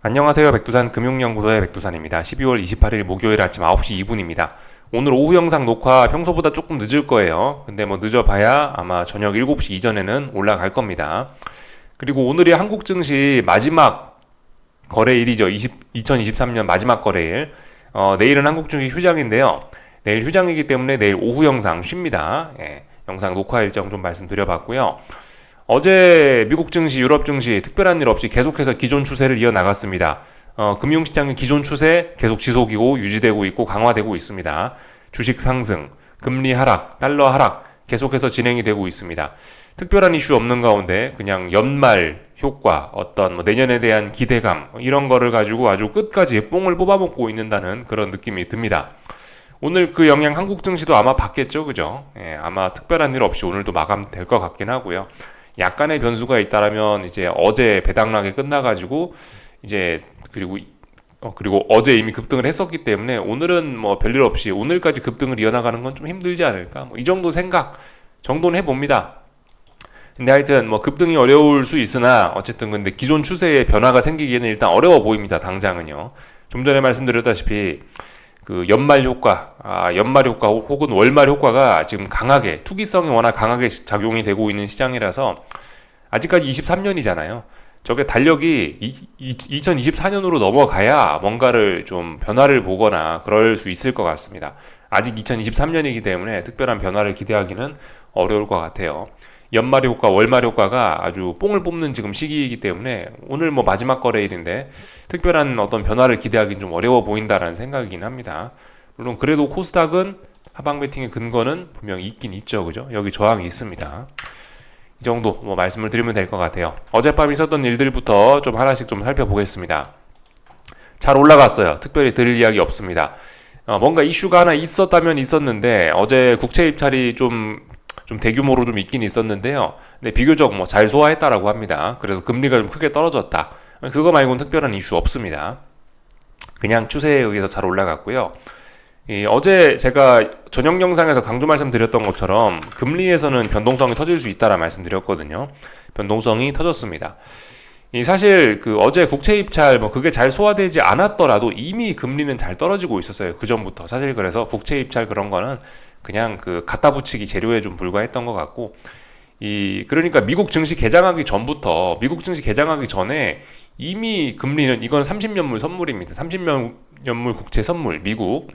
안녕하세요. 백두산 금융연구소의 백두산입니다. 12월 28일 목요일 아침 9시 2분입니다. 오늘 오후 영상 녹화 평소보다 조금 늦을 거예요. 근데 뭐 늦어봐야 아마 저녁 7시 이전에는 올라갈 겁니다. 그리고 오늘이 한국 증시 마지막 거래일이죠. 2023년 마지막 거래일. 내일은 한국 증시 휴장인데요. 내일 휴장이기 때문에 내일 오후 영상 쉽니다. 영상 녹화 일정 좀 말씀드려봤고요. 어제 미국 증시, 유럽 증시 특별한 일 없이 계속해서 기존 추세를 이어나갔습니다. 금융시장의 기존 추세 계속 지속이고 유지되고 있고 강화되고 있습니다. 주식 상승, 금리 하락, 달러 하락 계속해서 진행이 되고 있습니다. 특별한 이슈 없는 가운데 그냥 연말 효과, 어떤 내년에 대한 기대감 이런 거를 가지고 아주 끝까지 뽕을 뽑아먹고 있는다는 그런 느낌이 듭니다. 오늘 그 영향 한국 증시도 아마 받겠죠, 그죠? 아마 특별한 일 없이 오늘도 마감될 것 같긴 하고요. 약간의 변수가 있다라면 이제 어제 배당락이 끝나가지고 이제 그리고 어제 이미 급등을 했었기 때문에 오늘은 뭐 별일 없이 오늘까지 급등을 이어나가는 건 좀 힘들지 않을까? 이 정도 생각 정도는 해봅니다. 근데 하여튼 뭐 급등이 어려울 수 있으나 어쨌든 근데 기존 추세에 변화가 생기기에는 일단 어려워 보입니다. 당장은요. 좀 전에 말씀드렸다시피 그 연말 효과 혹은 월말 효과가 지금 강하게 투기성이 워낙 강하게 작용이 되고 있는 시장이라서 아직까지 23년이잖아요. 저게 달력이 2024년으로 넘어가야 뭔가를 좀 변화를 보거나 그럴 수 있을 것 같습니다. 아직 2023년이기 때문에 특별한 변화를 기대하기는 어려울 것 같아요. 연말 효과, 월말 효과가 아주 뽕을 뽑는 지금 시기이기 때문에 오늘 뭐 마지막 거래일인데 특별한 어떤 변화를 기대하기는 좀 어려워 보인다라는 생각이긴 합니다. 물론 그래도 코스닥은 하방 베팅의 근거는 분명히 있긴 있죠, 그죠? 여기 저항이 있습니다. 이 정도 뭐 말씀을 드리면 될 것 같아요. 어젯밤 있었던 일들부터 좀 하나씩 좀 살펴보겠습니다. 잘 올라갔어요. 특별히 드릴 이야기 없습니다. 뭔가 이슈가 하나 있었다면 있었는데 어제 국채 입찰이 좀 대규모로 좀 있긴 있었는데요. 근데 비교적 뭐 잘 소화했다라고 합니다. 그래서 금리가 좀 크게 떨어졌다. 그거 말고는 특별한 이슈 없습니다. 그냥 추세에 의해서 잘 올라갔고요. 어제 제가 저녁 영상에서 강조 말씀드렸던 것처럼 금리에서는 변동성이 터질 수 있다라 말씀드렸거든요. 변동성이 터졌습니다. 사실 그 어제 국채 입찰 그게 잘 소화되지 않았더라도 이미 금리는 잘 떨어지고 있었어요. 그 전부터. 사실 그래서 국채 입찰 그런 거는 그냥 그 갖다 붙이기 재료에 좀 불과했던 것 같고 그러니까 미국 증시 개장하기 전에 이미 금리는 이건 30년물 선물입니다. 30년물 국채 선물 미국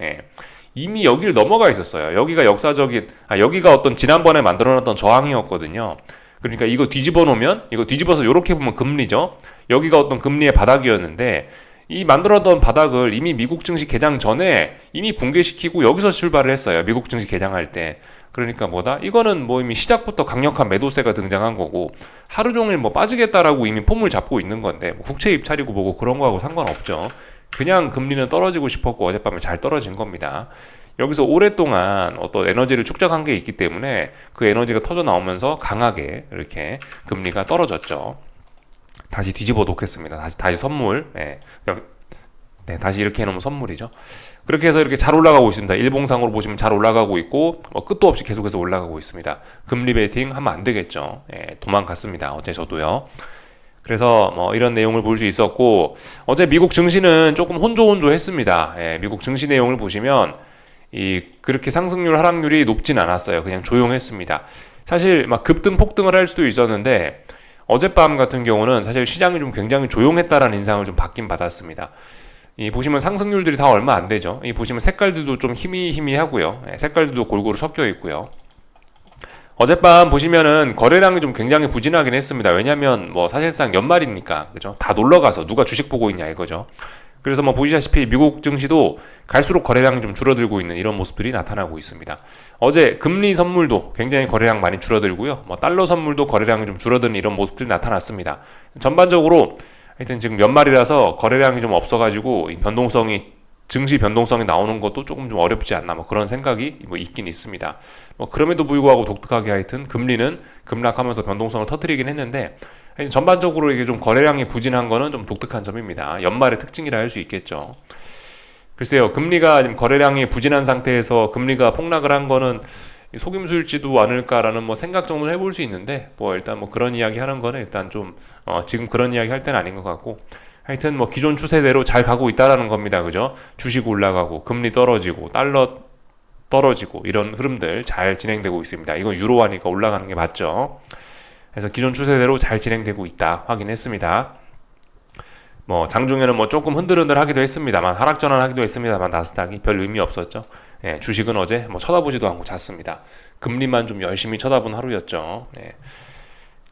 이미 여기를 넘어가 있었어요. 여기가 여기가 어떤 지난번에 만들어놨던 저항이었거든요. 그러니까 이거 뒤집어서 이렇게 보면 금리죠. 여기가 어떤 금리의 바닥이었는데 이 만들어던 바닥을 이미 미국 증시 개장 전에 이미 붕괴시키고 여기서 출발을 했어요. 미국 증시 개장할 때. 그러니까 이거는 이미 시작부터 강력한 매도세가 등장한 거고 하루 종일 빠지겠다라고 이미 폼을 잡고 있는 건데 국채 입찰이고 뭐고 그런 거하고 상관없죠. 그냥 금리는 떨어지고 싶었고 어젯밤에 잘 떨어진 겁니다. 여기서 오랫동안 어떤 에너지를 축적한 게 있기 때문에 그 에너지가 터져 나오면서 강하게 이렇게 금리가 떨어졌죠. 다시 뒤집어 놓겠습니다. 다시 선물. 다시 이렇게 해놓으면 선물이죠. 그렇게 해서 이렇게 잘 올라가고 있습니다. 일봉상으로 보시면 잘 올라가고 있고 끝도 없이 계속해서 올라가고 있습니다. 금리 베팅 하면 안 되겠죠. 도망갔습니다. 어제 저도요. 그래서 이런 내용을 볼 수 있었고 어제 미국 증시는 조금 혼조했습니다. 미국 증시 내용을 보시면 그렇게 상승률 하락률이 높진 않았어요. 그냥 조용했습니다. 사실 급등 폭등을 할 수도 있었는데 어젯밤 같은 경우는 사실 시장이 좀 굉장히 조용했다라는 인상을 좀 받긴 받았습니다. 보시면 상승률들이 다 얼마 안 되죠. 보시면 색깔들도 좀 희미하고요. 색깔들도 골고루 섞여 있고요. 어젯밤 보시면은 거래량이 좀 굉장히 부진하긴 했습니다. 왜냐면 사실상 연말이니까 그죠? 다 놀러 가서 누가 주식 보고 있냐 이거죠. 그래서 보시다시피 미국 증시도 갈수록 거래량이 좀 줄어들고 있는 이런 모습들이 나타나고 있습니다. 어제 금리 선물도 굉장히 거래량 많이 줄어들고요. 달러 선물도 거래량이 좀 줄어드는 이런 모습들이 나타났습니다. 전반적으로 하여튼 지금 연말이라서 거래량이 좀 없어가지고 증시 변동성이 나오는 것도 조금 좀 어렵지 않나 그런 생각이 있긴 있습니다. 그럼에도 불구하고 독특하게 하여튼 금리는 급락하면서 변동성을 터뜨리긴 했는데 전반적으로 이게 좀 거래량이 부진한 거는 좀 독특한 점입니다. 연말의 특징이라 할 수 있겠죠. 글쎄요, 금리가 지금 거래량이 부진한 상태에서 금리가 폭락을 한 거는 속임수일지도 않을까라는 생각 정도는 해볼 수 있는데 일단 그런 이야기 하는 거는 일단 좀 지금 그런 이야기 할 때는 아닌 것 같고 하여튼 뭐 기존 추세대로 잘 가고 있다라는 겁니다. 그죠? 주식 올라가고 금리 떨어지고 달러 떨어지고 이런 흐름들 잘 진행되고 있습니다. 이건 유로화니까 올라가는 게 맞죠. 그래서 기존 추세대로 잘 진행되고 있다 확인했습니다. 뭐 장중에는 뭐 조금 흔들흔들 하기도 했습니다만 하락 전환하기도 했습니다만 나스닥이 별 의미 없었죠. 예, 주식은 어제 뭐 쳐다보지도 않고 잤습니다. 금리만 좀 열심히 쳐다본 하루였죠. 예.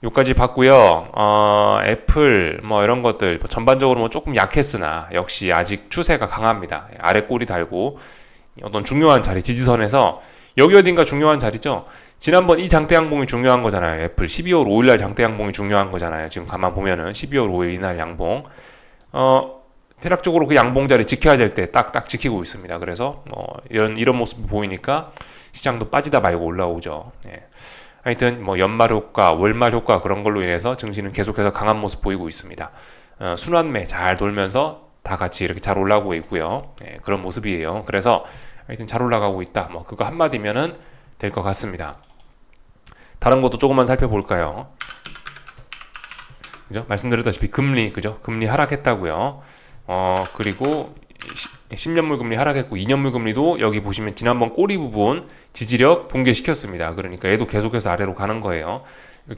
요까지 봤고요. 애플 뭐 이런 것들 전반적으로 뭐 조금 약했으나 역시 아직 추세가 강합니다. 아래 꼬리 달고 어떤 중요한 자리 지지선에서 여기 어딘가 중요한 자리죠. 지난번 이 장대 양봉이 중요한 거잖아요. 애플 12월 5일날 장대 양봉이 중요한 거잖아요. 지금 가만 보면은 12월 5일 이날 양봉 대략적으로 그 양봉 자리 지켜야 될 때 딱딱 지키고 있습니다. 그래서 이런 모습이 보이니까 시장도 빠지다 말고 올라오죠. 예. 하여튼 뭐 연말 효과, 월말 효과 그런 걸로 인해서 증시는 계속해서 강한 모습 보이고 있습니다. 순환매 잘 돌면서 다 같이 이렇게 잘 올라오고 있고요. 예, 그런 모습이에요. 그래서 하여튼 잘 올라가고 있다. 뭐 그거 한마디면은 될 것 같습니다. 다른 것도 조금만 살펴볼까요? 그죠? 말씀드렸다시피 금리, 그죠? 금리 하락했다고요. 그리고 10년물 금리 하락했고 2년물 금리도 여기 보시면 지난번 꼬리 부분 지지력 붕괴시켰습니다. 그러니까 얘도 계속해서 아래로 가는 거예요.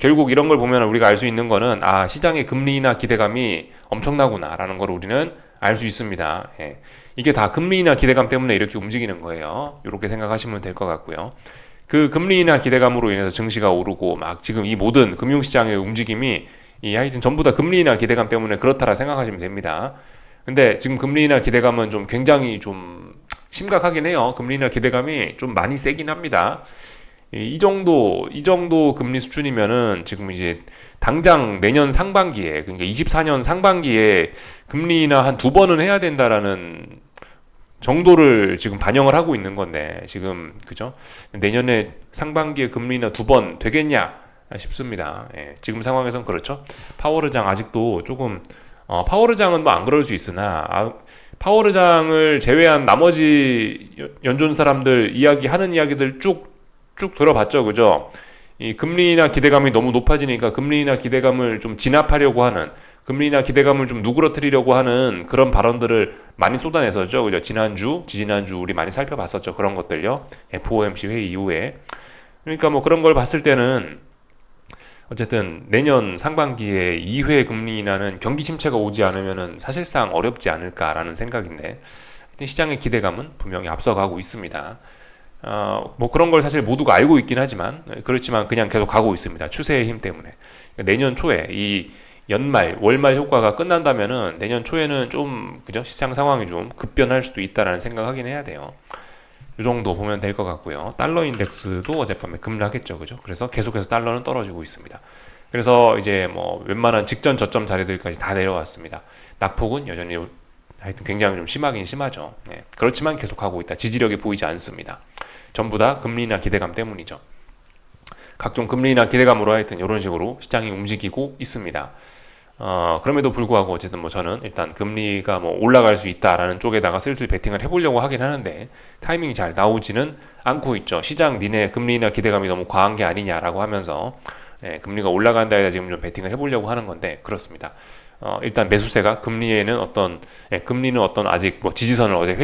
결국 이런 걸 보면 우리가 알 수 있는 거는 시장의 금리나 기대감이 엄청나구나 라는 걸 우리는 알 수 있습니다. 예. 이게 다 금리나 기대감 때문에 이렇게 움직이는 거예요. 이렇게 생각하시면 될 것 같고요. 그 금리나 기대감으로 인해서 증시가 오르고 막 지금 이 모든 금융시장의 움직임이 하여튼 전부 다 금리나 기대감 때문에 그렇다라 생각하시면 됩니다. 근데 지금 금리나 기대감은 좀 굉장히 좀 심각하긴 해요. 금리나 기대감이 좀 많이 세긴 합니다. 이 정도 금리 수준이면은 지금 이제 당장 내년 상반기에, 그러니까 24년 상반기에 금리나 한 2번은 해야 된다라는 정도를 지금 반영을 하고 있는 건데, 지금, 그죠? 내년에 상반기에 금리나 2번 되겠냐 싶습니다. 예, 지금 상황에선 그렇죠. 파월의장 아직도 조금, 파월의장은 뭐 안 그럴 수 있으나, 파월의장을 제외한 나머지 연준 사람들 하는 이야기들 쭉 들어봤죠. 그죠? 이 금리나 기대감이 너무 높아지니까 금리나 기대감을 좀 진압하려고 하는, 금리나 기대감을 좀 누그러뜨리려고 하는 그런 발언들을 많이 쏟아냈었죠. 그죠? 지지난주 우리 많이 살펴봤었죠. 그런 것들요. FOMC 회의 이후에. 그러니까 뭐 그런 걸 봤을 때는 어쨌든 내년 상반기에 2회 금리 인하는 경기 침체가 오지 않으면은 사실상 어렵지 않을까라는 생각인데, 시장의 기대감은 분명히 앞서가고 있습니다. 뭐 그런 걸 사실 모두가 알고 있긴 하지만, 그렇지만 그냥 계속 가고 있습니다. 추세의 힘 때문에. 내년 초에 이 연말, 월말 효과가 끝난다면은 내년 초에는 좀, 그죠? 시장 상황이 좀 급변할 수도 있다라는 생각하긴 해야 돼요. 이 정도 보면 될 것 같고요. 달러 인덱스도 어젯밤에 급락했죠. 그죠? 그래서 계속해서 달러는 떨어지고 있습니다. 그래서 이제 뭐 웬만한 직전 저점 자리들까지 다 내려왔습니다. 낙폭은 여전히 하여튼 굉장히 좀 심하긴 심하죠. 네. 그렇지만 계속하고 있다. 지지력이 보이지 않습니다. 전부 다 금리나 기대감 때문이죠. 각종 금리나 기대감으로 하여튼 이런 식으로 시장이 움직이고 있습니다. 그럼에도 불구하고 어쨌든 뭐 저는 일단 금리가 뭐 올라갈 수 있다라는 쪽에다가 슬슬 베팅을 해보려고 하긴 하는데 타이밍이 잘 나오지는 않고 있죠. 시장 니네 금리나 기대감이 너무 과한 게 아니냐라고 하면서 금리가 올라간다에다 지금 좀 베팅을 해보려고 하는 건데 그렇습니다. 일단 매수세가 금리는 어떤 아직 뭐 지지선을 어제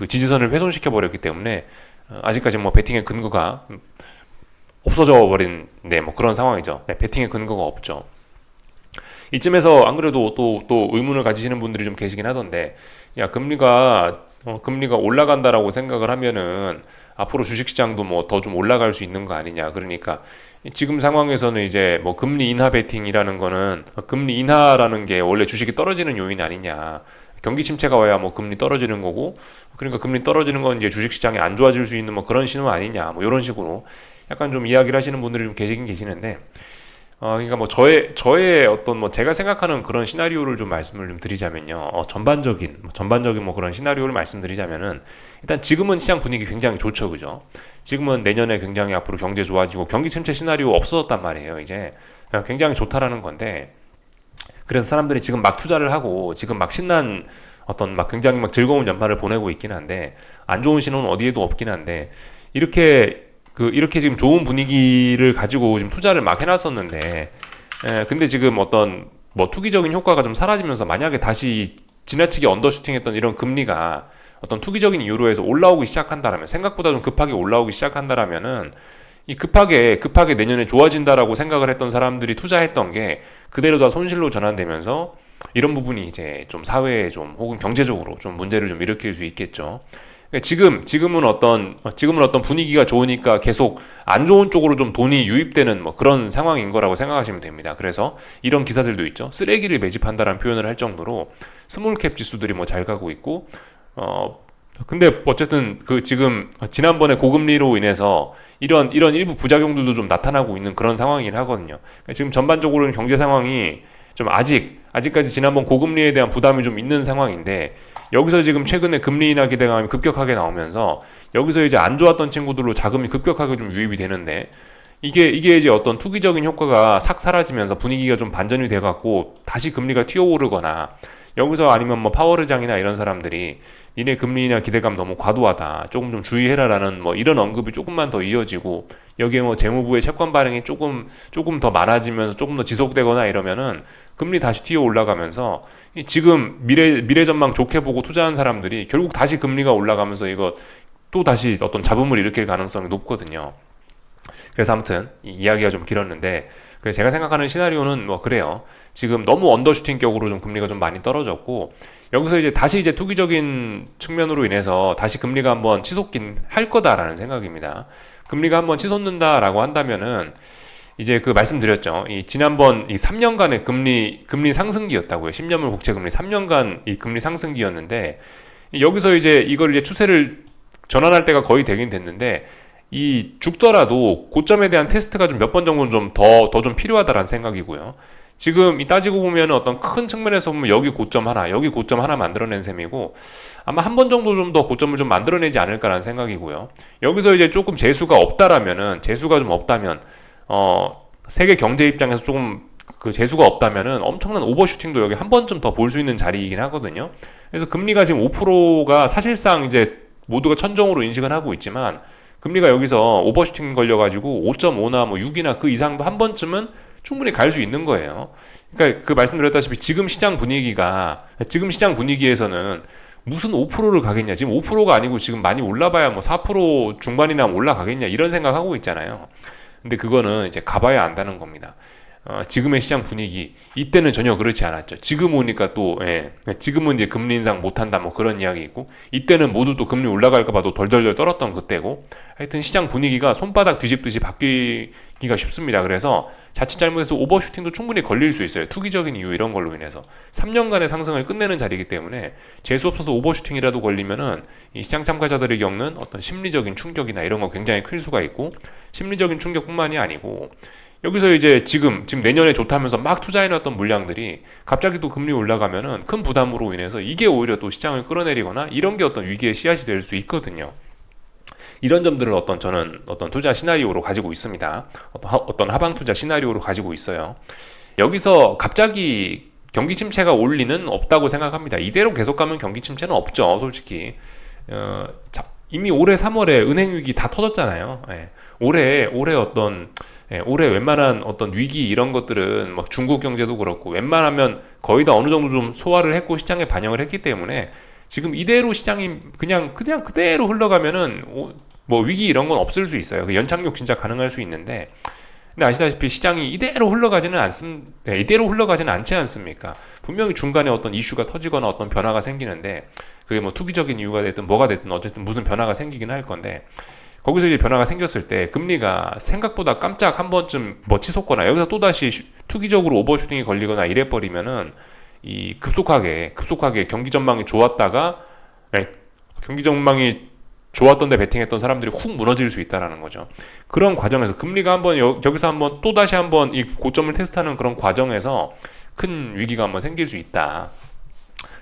지지선을 훼손시켜 버렸기 때문에 아직까지 뭐 베팅의 근거가 없어져 버린 뭐 그런 상황이죠. 베팅의 근거가 없죠. 이쯤에서 안 그래도 또 의문을 가지시는 분들이 좀 계시긴 하던데, 야, 금리가 올라간다라고 생각을 하면은 앞으로 주식시장도 뭐 더 좀 올라갈 수 있는 거 아니냐. 그러니까 지금 상황에서는 이제 뭐 금리 인하 베팅이라는 거는 금리 인하라는 게 원래 주식이 떨어지는 요인 아니냐. 경기 침체가 와야 뭐 금리 떨어지는 거고, 그러니까 금리 떨어지는 건 이제 주식시장이 안 좋아질 수 있는 뭐 그런 신호 아니냐. 뭐 이런 식으로 약간 좀 이야기를 하시는 분들이 좀 계시긴 계시는데, 그러니까 뭐 저의 어떤 뭐 제가 생각하는 그런 시나리오를 좀 말씀을 좀 드리자면요. 전반적인 뭐 그런 시나리오를 말씀드리자면은 일단 지금은 시장 분위기 굉장히 좋죠. 그죠? 지금은 내년에 굉장히 앞으로 경제 좋아지고 경기 침체 시나리오 없어졌단 말이에요. 이제 굉장히 좋다라는 건데, 그래서 사람들이 지금 막 투자를 하고 지금 막 신난 어떤 막 굉장히 막 즐거운 연말을 보내고 있긴 한데, 안 좋은 신호는 어디에도 없긴 한데, 이렇게 지금 좋은 분위기를 가지고 지금 투자를 막 해놨었는데, 근데 지금 어떤 뭐 투기적인 효과가 좀 사라지면서 만약에 다시 지나치게 언더슈팅했던 이런 금리가 어떤 투기적인 이유로 해서 올라오기 시작한다라면, 생각보다 좀 급하게 올라오기 시작한다라면은 이 급하게 내년에 좋아진다라고 생각을 했던 사람들이 투자했던 게 그대로 다 손실로 전환되면서 이런 부분이 이제 좀 사회에 좀 혹은 경제적으로 좀 문제를 좀 일으킬 수 있겠죠. 그러니까 지금은 어떤 분위기가 좋으니까 계속 안 좋은 쪽으로 좀 돈이 유입되는 뭐 그런 상황인 거라고 생각하시면 됩니다. 그래서 이런 기사들도 있죠. 쓰레기를 매집한다라는 표현을 할 정도로 스몰캡 지수들이 뭐 잘 가고 있고, 근데 어쨌든 그 지금 지난번에 고금리로 인해서 이런 일부 부작용들도 좀 나타나고 있는 그런 상황이긴 하거든요. 그러니까 지금 전반적으로는 경제 상황이 좀 아직까지 지난번 고금리에 대한 부담이 좀 있는 상황인데, 여기서 지금 최근에 금리 인하 기대감이 급격하게 나오면서 여기서 이제 안 좋았던 친구들로 자금이 급격하게 좀 유입이 되는데, 이게 이제 어떤 투기적인 효과가 싹 사라지면서 분위기가 좀 반전이 돼갖고 다시 금리가 튀어오르거나, 여기서 아니면 뭐 파월의장이나 이런 사람들이 니네 금리 인하 기대감 너무 과도하다, 조금 좀 주의해라라는 뭐 이런 언급이 조금만 더 이어지고, 여기에 뭐 재무부의 채권 발행이 조금 더 많아지면서 조금 더 지속되거나 이러면은 금리 다시 튀어 올라가면서 지금 미래 전망 좋게 보고 투자한 사람들이 결국 다시 금리가 올라가면서 이거 또 다시 어떤 잡음을 일으킬 가능성이 높거든요. 그래서 아무튼 이 이야기가 좀 길었는데, 그래서 제가 생각하는 시나리오는 뭐 그래요. 지금 너무 언더슈팅 격으로 좀 금리가 좀 많이 떨어졌고, 여기서 이제 다시 이제 투기적인 측면으로 인해서 다시 금리가 한번 치솟긴 할 거다라는 생각입니다. 금리가 한번 치솟는다라고 한다면은 이제 그 말씀드렸죠. 이 지난번 이 3년간의 금리 상승기였다고요. 10년물 국채 금리 3년간 이 금리 상승기였는데, 여기서 이제 이걸 이제 추세를 전환할 때가 거의 되긴 됐는데, 이 죽더라도 고점에 대한 테스트가 좀 몇 번 정도는 좀 더 좀 필요하다라는 생각이고요. 지금 이 따지고 보면 어떤 큰 측면에서 보면 여기 고점 하나 만들어낸 셈이고, 아마 한 번 정도 좀 더 고점을 좀 만들어내지 않을까라는 생각이고요. 여기서 이제 조금 재수가 좀 없다면, 세계 경제 입장에서 조금 그 재수가 없다면은 엄청난 오버슈팅도 여기 한 번쯤 더 볼 수 있는 자리이긴 하거든요. 그래서 금리가 지금 5%가 사실상 이제 모두가 천정으로 인식은 하고 있지만, 금리가 여기서 오버슈팅 걸려가지고 5.5나 뭐 6이나 그 이상도 한 번쯤은 충분히 갈 수 있는 거예요. 그러니까 그 말씀드렸다시피 지금 시장 분위기에서는 무슨 5%를 가겠냐, 지금 5%가 아니고 지금 많이 올라봐야 뭐 4% 중반이나 올라가겠냐 이런 생각하고 있잖아요. 근데 그거는 이제 가봐야 안다는 겁니다. 지금의 시장 분위기, 이때는 전혀 그렇지 않았죠. 지금 오니까 지금은 이제 금리 인상 못한다 뭐 그런 이야기 있고, 이때는 모두 또 금리 올라갈까봐 또 덜덜덜 떨었던 그때고, 하여튼 시장 분위기가 손바닥 뒤집듯이 바뀌기가 쉽습니다. 그래서 자칫 잘못해서 오버슈팅도 충분히 걸릴 수 있어요. 투기적인 이유 이런 걸로 인해서 3년간의 상승을 끝내는 자리이기 때문에 재수 없어서 오버슈팅이라도 걸리면은 이 시장 참가자들이 겪는 어떤 심리적인 충격이나 이런 거 굉장히 클 수가 있고, 심리적인 충격뿐만이 아니고, 여기서 이제 지금 내년에 좋다면서 막 투자해놨던 물량들이 갑자기 또 금리 올라가면은 큰 부담으로 인해서 이게 오히려 또 시장을 끌어내리거나 이런 게 어떤 위기의 씨앗이 될 수 있거든요. 이런 점들을 저는 어떤 투자 시나리오로 가지고 있습니다. 어떤 하방 투자 시나리오로 가지고 있어요. 여기서 갑자기 경기 침체가 올 리는 없다고 생각합니다. 이대로 계속 가면 경기 침체는 없죠, 솔직히. 이미 올해 3월에 은행 위기 다 터졌잖아요. 올해 웬만한 어떤 위기 이런 것들은 막 중국 경제도 그렇고 웬만하면 거의 다 어느 정도 좀 소화를 했고 시장에 반영을 했기 때문에 지금 이대로 시장이 그냥 그대로 흘러가면은 뭐 위기 이런 건 없을 수 있어요. 연착륙 진짜 가능할 수 있는데, 근데 아시다시피 시장이 이대로 흘러가지는 않지 않습니까? 분명히 중간에 어떤 이슈가 터지거나 어떤 변화가 생기는데, 그게 뭐 투기적인 이유가 됐든 뭐가 됐든 어쨌든 무슨 변화가 생기긴 할 건데, 거기서 이제 변화가 생겼을 때 금리가 생각보다 깜짝 한 번쯤 뭐 치솟거나 여기서 또다시 투기적으로 오버슈팅이 걸리거나 이래버리면은 이 급속하게 경기 전망이 좋았던데 베팅했던 사람들이 훅 무너질 수 있다라는 거죠. 그런 과정에서 금리가 한번 여기서 한번 또다시 한번 이 고점을 테스트하는 그런 과정에서 큰 위기가 한번 생길 수 있다.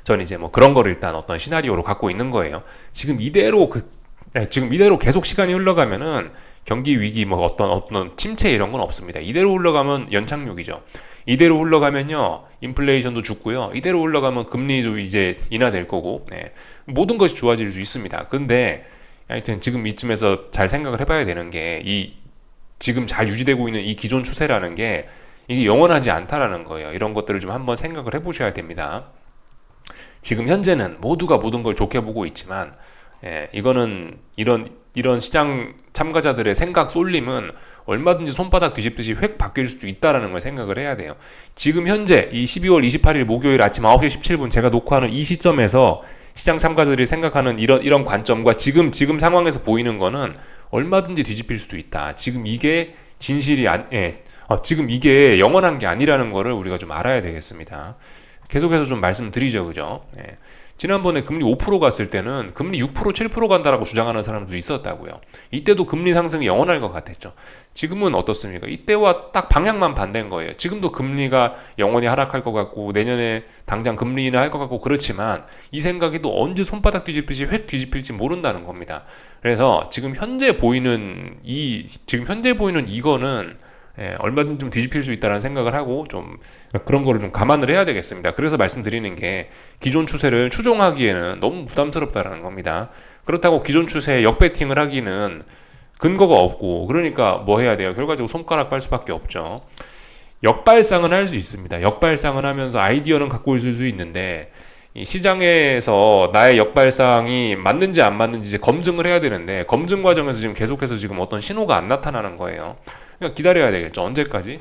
전 이제 뭐 그런 거를 일단 어떤 시나리오로 갖고 있는 거예요. 지금 이대로 계속 시간이 흘러가면은 경기 위기 뭐 어떤 침체 이런 건 없습니다. 이대로 흘러가면 연착륙이죠. 이대로 흘러가면요 인플레이션도 죽고요. 이대로 흘러가면 금리도 이제 인하될 거고, 모든 것이 좋아질 수 있습니다. 근데 하여튼 지금 이쯤에서 잘 생각을 해봐야 되는 게, 이 지금 잘 유지되고 있는 이 기존 추세라는 게 이게 영원하지 않다라는 거예요. 이런 것들을 좀 한번 생각을 해보셔야 됩니다. 지금 현재는 모두가 모든 걸 좋게 보고 있지만, 이거는 이런 시장 참가자들의 생각 쏠림은 얼마든지 손바닥 뒤집듯이 획 바뀔 수도 있다라는 걸 생각을 해야 돼요. 지금 현재 이 12월 28일 목요일 아침 9시 17분 제가 녹화하는 이 시점에서 시장 참가자들이 생각하는 이런 관점과 지금 상황에서 보이는 거는 얼마든지 뒤집힐 수도 있다. 지금 이게 지금 이게 영원한 게 아니라는 거를 우리가 좀 알아야 되겠습니다. 계속해서 좀 말씀드리죠, 그죠? 지난번에 금리 5% 갔을 때는 금리 6%, 7% 간다라고 주장하는 사람도 있었다고요. 이때도 금리 상승이 영원할 것 같았죠. 지금은 어떻습니까? 이때와 딱 방향만 반대인 거예요. 지금도 금리가 영원히 하락할 것 같고 내년에 당장 금리 인하할 것 같고 그렇지만 이 생각이 또 언제 손바닥 뒤집듯이 획 뒤집힐지 모른다는 겁니다. 그래서 지금 현재 보이는 이거는 얼마든지 좀 뒤집힐 수 있다는 생각을 하고 좀 그런 거를 좀 감안을 해야 되겠습니다. 그래서 말씀드리는 게 기존 추세를 추종하기에는 너무 부담스럽다라는 겁니다. 그렇다고 기존 추세에 역배팅을 하기는 근거가 없고 그러니까 뭐 해야 돼요? 결과적으로 손가락 빨 수밖에 없죠. 역발상은 할 수 있습니다. 역발상은 하면서 아이디어는 갖고 있을 수 있는데 이 시장에서 나의 역발상이 맞는지 안 맞는지 이제 검증을 해야 되는데 검증 과정에서 지금 계속해서 지금 어떤 신호가 안 나타나는 거예요. 그러니까 기다려야 되겠죠. 언제까지?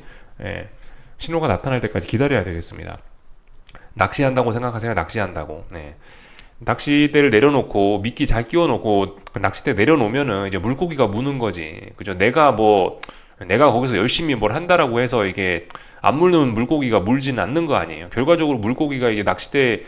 신호가 나타날 때까지 기다려야 되겠습니다. 낚시한다고 생각하세요. 낚시한다고. 낚싯대를 내려놓고 미끼 잘 끼워놓고 그 낚싯대 내려놓으면은 이제 물고기가 무는 거지. 그죠? 내가 거기서 열심히 뭘 한다라고 해서 이게 안 물는 물고기가 물지는 않는 거 아니에요. 결과적으로 물고기가 이게 낚싯대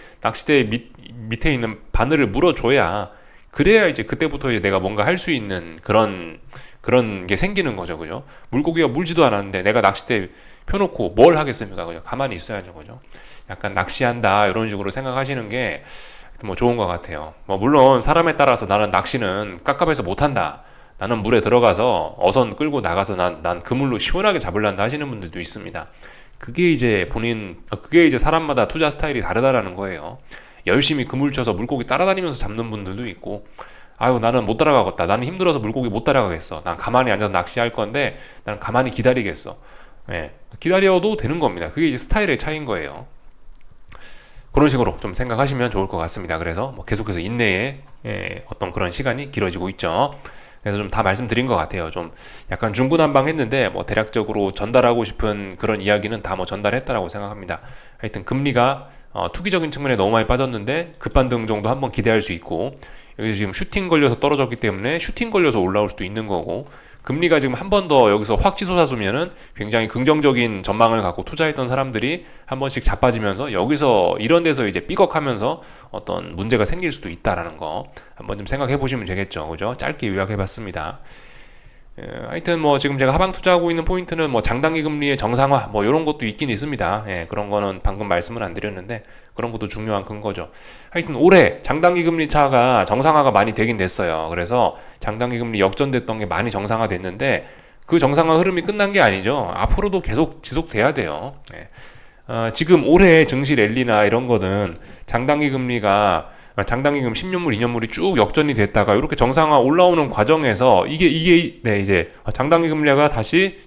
밑에 있는 바늘을 물어줘야 그래야 이제 그때부터 이제 내가 뭔가 할 수 있는 그런 게 생기는 거죠, 그죠? 물고기가 물지도 않았는데 내가 낚싯대 펴놓고 뭘 하겠습니까? 그죠? 가만히 있어야죠, 그죠? 약간 낚시한다 이런 식으로 생각하시는 게 뭐 좋은 것 같아요. 뭐 물론 사람에 따라서 나는 낚시는 깝깝해서 못한다. 나는 물에 들어가서 어선 끌고 나가서 난 그물로 시원하게 잡으려한다 하시는 분들도 있습니다. 그게 이제 사람마다 투자 스타일이 다르다라는 거예요. 열심히 그물 쳐서 물고기 따라다니면서 잡는 분들도 있고, 아유 나는 못 따라가겠다. 나는 힘들어서 물고기 못 따라가겠어. 난 가만히 앉아서 낚시할 건데 난 가만히 기다리겠어. 기다려도 되는 겁니다. 그게 이제 스타일의 차이인 거예요. 그런 식으로 좀 생각하시면 좋을 것 같습니다. 그래서 뭐 계속해서 인내의 어떤 그런 시간이 길어지고 있죠. 그래서 좀 다 말씀드린 것 같아요. 좀 약간 중구난방했는데 뭐 대략적으로 전달하고 싶은 그런 이야기는 다 뭐 전달했다라고 생각합니다. 하여튼 금리가 투기적인 측면에 너무 많이 빠졌는데 급반등 정도 한번 기대할 수 있고, 여기 지금 슈팅 걸려서 떨어졌기 때문에 슈팅 걸려서 올라올 수도 있는 거고, 금리가 지금 한 번 더 여기서 확 치솟아주면은 굉장히 긍정적인 전망을 갖고 투자했던 사람들이 한 번씩 자빠지면서 여기서 이런 데서 이제 삐걱하면서 어떤 문제가 생길 수도 있다라는 거 한번 좀 생각해 보시면 되겠죠. 그죠? 짧게 요약해 봤습니다. 하여튼 뭐 지금 제가 하방 투자하고 있는 포인트는 뭐 장단기 금리의 정상화 뭐 이런 것도 있긴 있습니다. 그런 거는 방금 말씀은 안 드렸는데 그런 것도 중요한 근거죠. 하여튼 올해 장단기 금리 차가 정상화가 많이 되긴 됐어요. 그래서 장단기 금리 역전됐던 게 많이 정상화됐는데 그 정상화 흐름이 끝난 게 아니죠. 앞으로도 계속 지속돼야 돼요. 지금 올해 증시 랠리나 이런 거는 장단기 금리가 장단기금 10년물, 2년물이 쭉 역전이 됐다가 이렇게 정상화 올라오는 과정에서 이게 이제 장단기 금리가 다시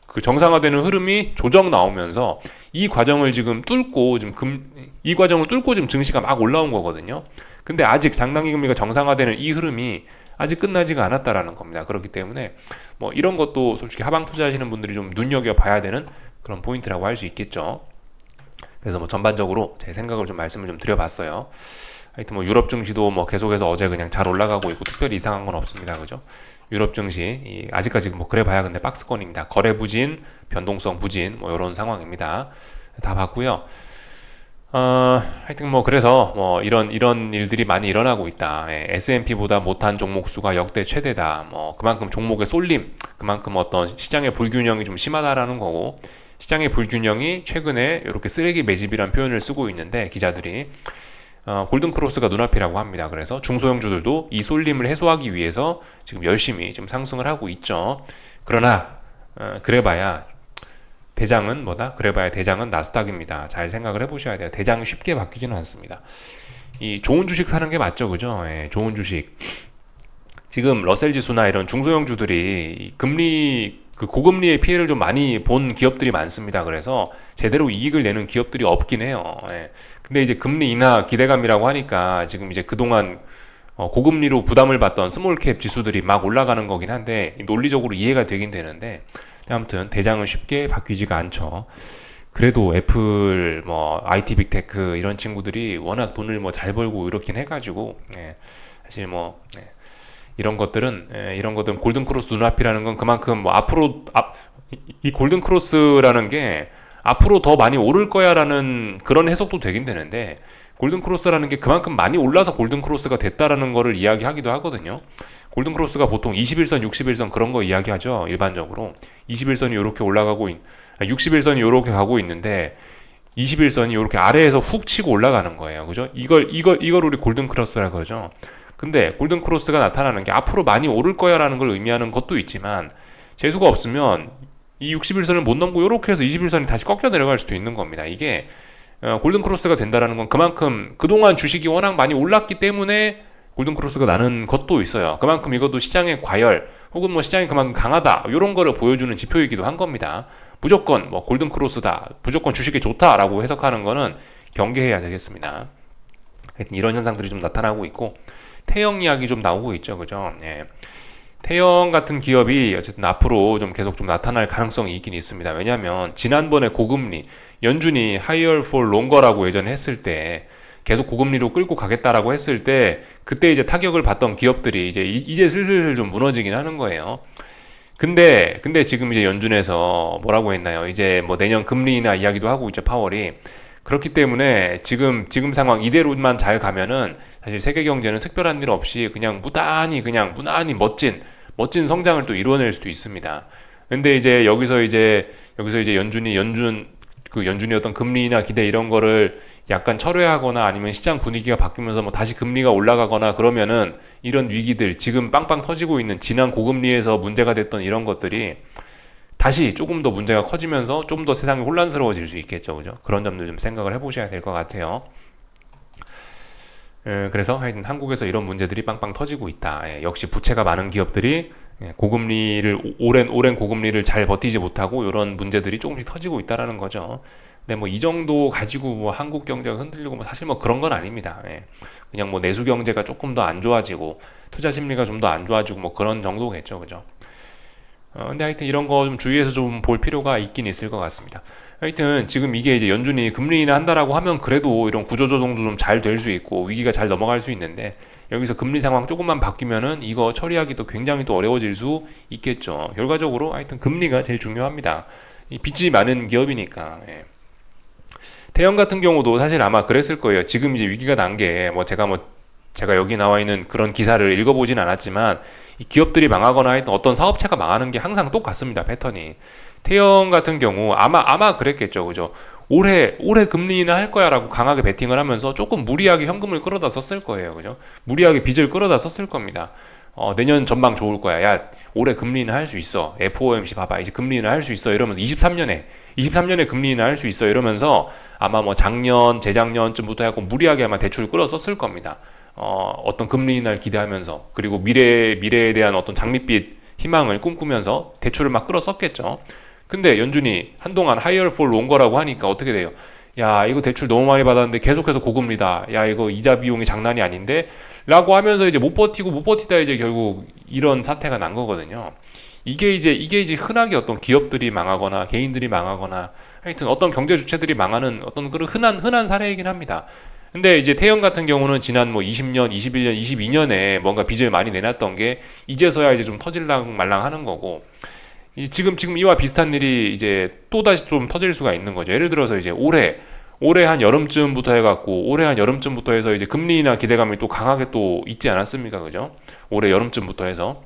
그 정상화되는 흐름이 조정 나오면서 이 과정을 지금 뚫고 지금 증시가 막 올라온 거거든요. 근데 아직 장단기 금리가 정상화되는 이 흐름이 아직 끝나지가 않았다라는 겁니다. 그렇기 때문에 뭐 이런 것도 솔직히 하방 투자하시는 분들이 좀 눈여겨 봐야 되는 그런 포인트라고 할 수 있겠죠. 그래서 뭐 전반적으로 제 생각을 좀 말씀을 좀 드려봤어요. 하여튼 뭐 유럽 증시도 뭐 계속해서 어제 그냥 잘 올라가고 있고 특별히 이상한 건 없습니다. 그죠? 유럽 증시 아직까지 뭐 그래 봐야 근데 박스권입니다. 거래 부진, 변동성 부진 뭐 이런 상황입니다. 다 봤고요. 하여튼 뭐 그래서 뭐 이런 일들이 많이 일어나고 있다. S&P보다 못한 종목 수가 역대 최대다. 뭐 그만큼 종목의 쏠림, 그만큼 어떤 시장의 불균형이 좀 심하다라는 거고, 시장의 불균형이 최근에 이렇게 쓰레기 매집이라는 표현을 쓰고 있는데 기자들이 골든크로스가 눈앞이라고 합니다. 그래서 중소형주들도 이 쏠림을 해소하기 위해서 지금 열심히 지금 상승을 하고 있죠. 그러나 그래봐야 대장은 뭐다? 그래봐야 대장은 나스닥입니다. 잘 생각을 해보셔야 돼요. 대장이 쉽게 바뀌지는 않습니다. 이 좋은 주식 사는 게 맞죠, 그죠? 좋은 주식. 지금 러셀 지수나 이런 중소형주들이 금리 그 고금리의 피해를 좀 많이 본 기업들이 많습니다. 그래서 제대로 이익을 내는 기업들이 없긴 해요. 예. 근데 이제 금리 인하 기대감이라고 하니까 지금 이제 그동안 고금리로 부담을 받던 스몰캡 지수들이 막 올라가는 거긴 한데 논리적으로 이해가 되긴 되는데 아무튼 대장은 쉽게 바뀌지가 않죠. 그래도 애플, 뭐 IT 빅테크 이런 친구들이 워낙 돈을 뭐 잘 벌고 이렇긴 해가지고 사실 뭐 이런 것들은 골든 크로스 눈앞이라는 건 그만큼 뭐 앞으로 이 골든 크로스라는 게 앞으로 더 많이 오를 거야라는 그런 해석도 되긴 되는데 골든 크로스라는 게 그만큼 많이 올라서 골든 크로스가 됐다라는 거를 이야기하기도 하거든요. 골든 크로스가 보통 21선, 61선 그런 거 이야기하죠. 일반적으로 21선이 이렇게 올라가고 61선이 이렇게 가고 있는데 21선이 이렇게 아래에서 훅 치고 올라가는 거예요. 그죠? 이걸 우리 골든 크로스라 그러죠. 근데 골든 크로스가 나타나는 게 앞으로 많이 오를 거야라는 걸 의미하는 것도 있지만 재수가 없으면 이 61선을 못 넘고 이렇게 해서 21선이 다시 꺾여 내려갈 수도 있는 겁니다. 이게 골든 크로스가 된다라는 건 그만큼 그동안 주식이 워낙 많이 올랐기 때문에 골든 크로스가 나는 것도 있어요. 그만큼 이것도 시장의 과열 혹은 뭐 시장이 그만큼 강하다 이런 거를 보여주는 지표이기도 한 겁니다. 무조건 뭐 골든 크로스다, 무조건 주식이 좋다라고 해석하는 거는 경계해야 되겠습니다. 이런 현상들이 좀 나타나고 있고 태형 이야기 좀 나오고 있죠, 그죠? 예. 태형 같은 기업이 어쨌든 앞으로 좀 계속 좀 나타날 가능성이 있긴 있습니다. 왜냐하면 지난번에 고금리 연준이 higher for longer라고 예전에 했을 때 계속 고금리로 끌고 가겠다라고 했을 때 그때 이제 타격을 받던 기업들이 이제 슬슬 좀 무너지긴 하는 거예요. 근데 지금 이제 연준에서 뭐라고 했나요? 이제 뭐 내년 금리 인하 이야기도 하고 있죠, 파월이. 그렇기 때문에 지금 상황 이대로만 잘 가면은 사실 세계 경제는 특별한 일 없이 그냥 무난히 멋진 성장을 또 이루어낼 수도 있습니다. 근데 이제 여기서 이제 연준이 어떤 금리나 기대 이런 거를 약간 철회하거나 아니면 시장 분위기가 바뀌면서 뭐 다시 금리가 올라가거나 그러면은 이런 위기들 지금 빵빵 터지고 있는 지난 고금리에서 문제가 됐던 이런 것들이 다시 조금 더 문제가 커지면서 좀 더 세상이 혼란스러워질 수 있겠죠. 그죠? 그런 점들 좀 생각을 해보셔야 될 것 같아요. 그래서 하여튼 한국에서 이런 문제들이 빵빵 터지고 있다. 역시 부채가 많은 기업들이 오랜 고금리를 잘 버티지 못하고 이런 문제들이 조금씩 터지고 있다라는 거죠. 근데 뭐 이 정도 가지고 뭐 한국 경제가 흔들리고 뭐 사실 뭐 그런 건 아닙니다. 그냥 뭐 내수 경제가 조금 더 안 좋아지고 투자 심리가 좀 더 안 좋아지고 뭐 그런 정도겠죠. 그죠? 근데 하여튼 이런 거 좀 주의해서 좀 볼 필요가 있긴 있을 것 같습니다. 하여튼 지금 이게 이제 연준이 금리 인하 한다라고 하면 그래도 이런 구조조정도 좀 잘 될 수 있고 위기가 잘 넘어갈 수 있는데 여기서 금리 상황 조금만 바뀌면은 이거 처리하기도 굉장히 또 어려워질 수 있겠죠. 결과적으로 하여튼 금리가 제일 중요합니다. 이 빚이 많은 기업이니까. 태형 같은 경우도 사실 아마 그랬을 거예요. 지금 이제 위기가 난 게 제가 여기 나와 있는 그런 기사를 읽어보진 않았지만 이 기업들이 망하거나 했던 어떤 사업체가 망하는 게 항상 똑같습니다. 패턴이. 태형 같은 경우 아마 그랬겠죠. 그죠? 올해 금리 인하 할 거야 라고 강하게 베팅을 하면서 조금 무리하게 현금을 끌어다 썼을 거예요. 그죠? 무리하게 빚을 끌어다 썼을 겁니다. 내년 전망 좋을 거야. 야, 올해 금리 인하 할 수 있어. FOMC 봐봐. 이제 금리 인하 할 수 있어. 이러면서 23년에 금리 인하 할 수 있어. 이러면서 아마 뭐 재작년쯤부터 해갖고 무리하게 아마 대출을 끌어 썼을 겁니다. 어떤 금리 인하를 기대하면서 그리고 미래에 대한 어떤 장밋빛 희망을 꿈꾸면서 대출을 막 끌어 썼겠죠. 근데 연준이 한동안 higher for longer라고 하니까 어떻게 돼요? 야, 이거 대출 너무 많이 받았는데 계속해서 고금리다. 야, 이거 이자 비용이 장난이 아닌데? 라고 하면서 이제 못 버티다 이제 결국 이런 사태가 난 거거든요. 이게 이제 흔하게 어떤 기업들이 망하거나 개인들이 망하거나 하여튼 어떤 경제 주체들이 망하는 어떤 그런 흔한 사례이긴 합니다. 근데 이제 태형 같은 경우는 지난 뭐 20년, 21년, 22년에 뭔가 빚을 많이 내놨던 게 이제서야 이제 좀 터질랑 말랑 하는 거고 지금 이와 비슷한 일이 이제 또 다시 좀 터질 수가 있는 거죠. 예를 들어서 이제 올해 한 여름쯤부터 해서 이제 금리 인하 기대감이 또 강하게 또 있지 않았습니까? 그죠? 올해 여름쯤부터 해서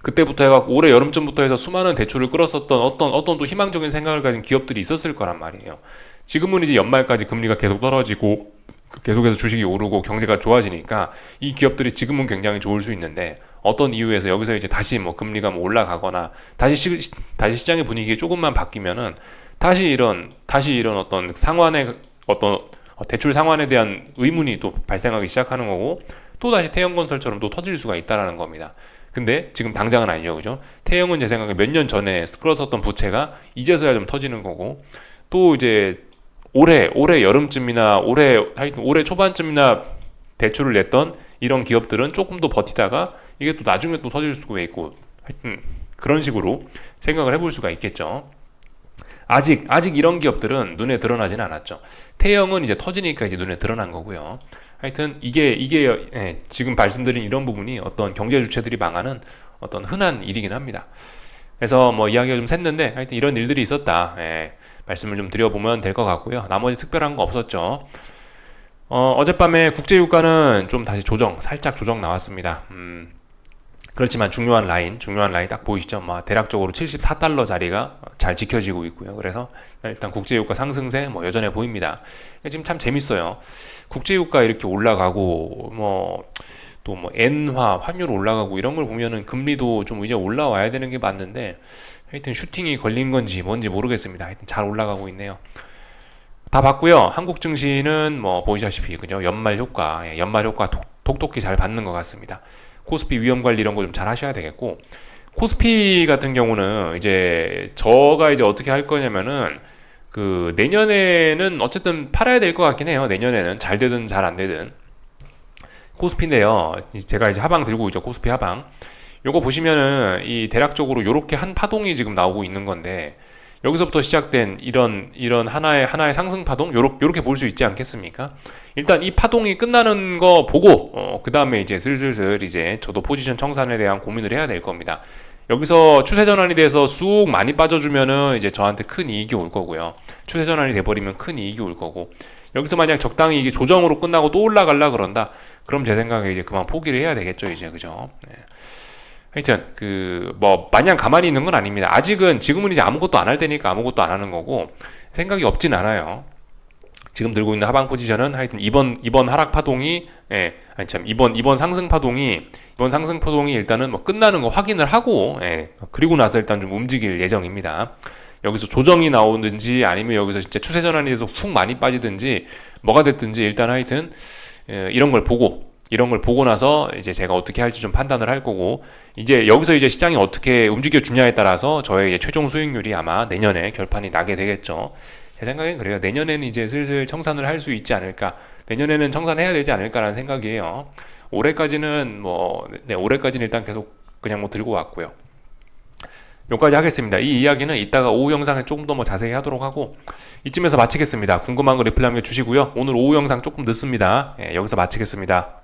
그때부터 해갖고 올해 여름쯤부터 해서 수많은 대출을 끌었었던 어떤 또 희망적인 생각을 가진 기업들이 있었을 거란 말이에요. 지금은 이제 연말까지 금리가 계속 떨어지고 계속해서 주식이 오르고 경제가 좋아지니까 이 기업들이 지금은 굉장히 좋을 수 있는데 어떤 이유에서 여기서 이제 다시 뭐 금리가 뭐 올라가거나 다시 시장의 분위기가 조금만 바뀌면은 다시 이런 어떤 상환의 어떤 대출 상환에 대한 의문이 또 발생하기 시작하는 거고 또 다시 태형건설처럼 또 터질 수가 있다라는 겁니다. 근데 지금 당장은 아니죠, 그죠? 태형은 제 생각에 몇 년 전에 끌었었던 부채가 이제서야 좀 터지는 거고, 또 이제 올해 여름쯤이나 하여튼 올해 초반쯤이나 대출을 냈던 이런 기업들은 조금 더 버티다가 이게 또 나중에 또 터질 수가 있고, 하여튼 그런 식으로 생각을 해볼 수가 있겠죠. 아직 이런 기업들은 눈에 드러나지는 않았죠. 태형은 이제 터지니까 이제 눈에 드러난 거고요. 하여튼 이게 지금 말씀드린 이런 부분이 어떤 경제 주체들이 망하는 어떤 흔한 일이긴 합니다. 그래서 뭐 이야기가 좀 샜는데 하여튼 이런 일들이 있었다. 말씀을 좀 드려보면 될 것 같고요. 나머지 특별한 거 없었죠. 어젯밤에 국제유가는 좀 다시 살짝 조정 나왔습니다. 그렇지만 중요한 라인 딱 보이시죠? 대략적으로 74달러 자리가 잘 지켜지고 있고요. 그래서 일단 국제유가 상승세 여전해 보입니다. 지금 참 재밌어요. 국제유가 이렇게 올라가고 또 엔화 환율 올라가고 이런 걸 보면은 금리도 좀 이제 올라와야 되는 게 맞는데 하여튼 슈팅이 걸린 건지 뭔지 모르겠습니다. 하여튼 잘 올라가고 있네요. 다 봤고요. 한국 증시는 보시다시피 그죠? 연말 효과 톡톡히 잘 받는 것 같습니다. 코스피 위험 관리 이런 거 좀 잘 하셔야 되겠고, 코스피 같은 경우는 제가 어떻게 할 거냐면은 그 내년에는 어쨌든 팔아야 될 것 같긴 해요. 내년에는 잘 되든 잘 안 되든. 코스피인데요. 제가 하방 들고 있죠. 코스피 하방. 요거 보시면은 이 대략적으로 요렇게 한 파동이 지금 나오고 있는 건데, 여기서부터 시작된 이런 하나의 상승 파동 요렇게 볼 수 있지 않겠습니까? 일단 이 파동이 끝나는 거 보고 그 다음에 이제 슬슬 저도 포지션 청산에 대한 고민을 해야 될 겁니다. 여기서 추세 전환이 돼서 쑥 많이 빠져주면은 이제 저한테 큰 이익이 올 거고요. 추세 전환이 돼버리면 큰 이익이 올 거고, 여기서 만약 적당히 이게 조정으로 끝나고 또 올라갈라 그런다, 그럼 제 생각에 이제 그만 포기를 해야 되겠죠, 그죠? 네. 하여튼 마냥 가만히 있는 건 아닙니다. 지금은 이제 아무것도 안 할 때니까 아무것도 안 하는 거고, 생각이 없진 않아요. 지금 들고 있는 하방 포지션은 하여튼 이번 하락 파동이 이번 상승 파동이 일단은 끝나는 거 확인을 하고 그리고 나서 일단 좀 움직일 예정입니다. 여기서 조정이 나오든지 아니면 여기서 진짜 추세 전환이 돼서 훅 많이 빠지든지 뭐가 됐든지 일단 하여튼 이런 걸 보고 나서 이제 제가 어떻게 할지 좀 판단을 할 거고, 이제 여기서 이제 시장이 어떻게 움직여 주냐에 따라서 저의 이제 최종 수익률이 아마 내년에 결판이 나게 되겠죠. 제 생각엔 그래요. 내년에는 이제 슬슬 청산을 할 수 있지 않을까. 내년에는 청산해야 되지 않을까라는 생각이에요. 올해까지는 올해까지는 일단 계속 그냥 들고 왔고요. 여기까지 하겠습니다. 이 이야기는 이따가 오후 영상에 조금 더 자세히 하도록 하고, 이쯤에서 마치겠습니다. 궁금한 거 리플레이 주시고요. 오늘 오후 영상 조금 늦습니다. 여기서 마치겠습니다.